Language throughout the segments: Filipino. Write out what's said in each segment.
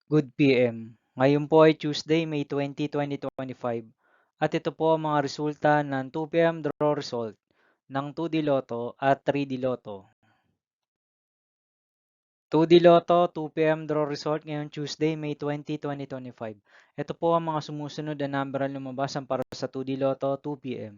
Good PM. Ngayon po ay Tuesday, May 20, 2025 at ito po ang mga resulta ng 2 PM draw result ng 2D Lotto at 3D Lotto. 2D Lotto 2 PM draw result ngayong Tuesday, May 20, 2025. Ito po ang mga sumusunod na number ang lumabas para sa 2D Lotto 2 PM.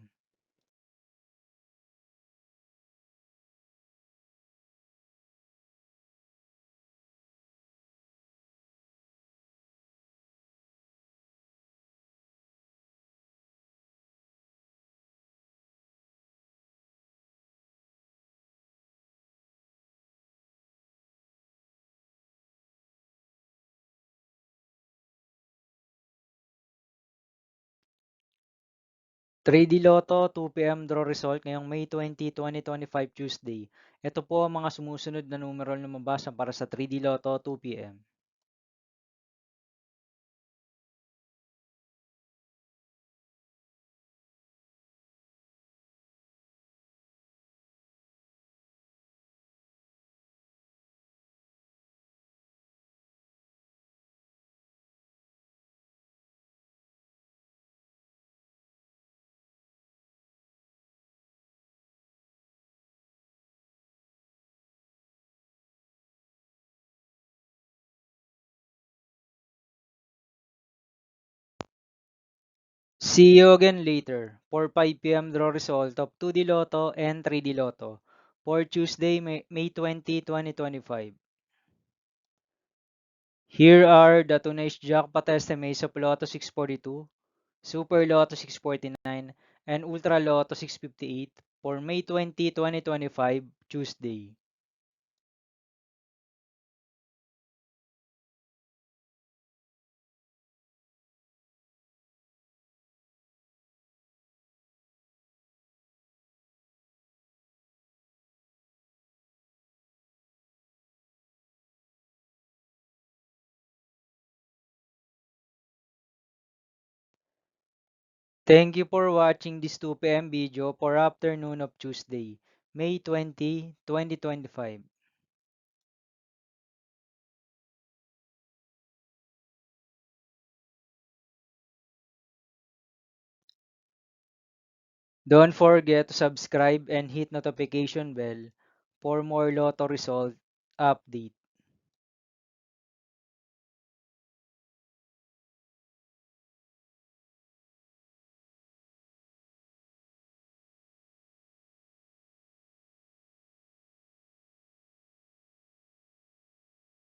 3D Lotto 2 PM draw result ngayong May 20, 2025 Tuesday. Ito po ang mga sumusunod na numero ang lumabas para sa 3D Lotto 2 PM. 'See you again later' for 5 PM draw result of 2D Lotto and 3D Lotto for Tuesday, May 20, 2025. Here are the tonight's jackpot estimates of Lotto 642, Super Lotto 649, and Ultra Lotto 658 for May 20, 2025, Tuesday. Thank you for watching this 2 PM video for afternoon of Tuesday, May 20, 2025. Don't forget to subscribe and hit notification bell for more Lotto result update.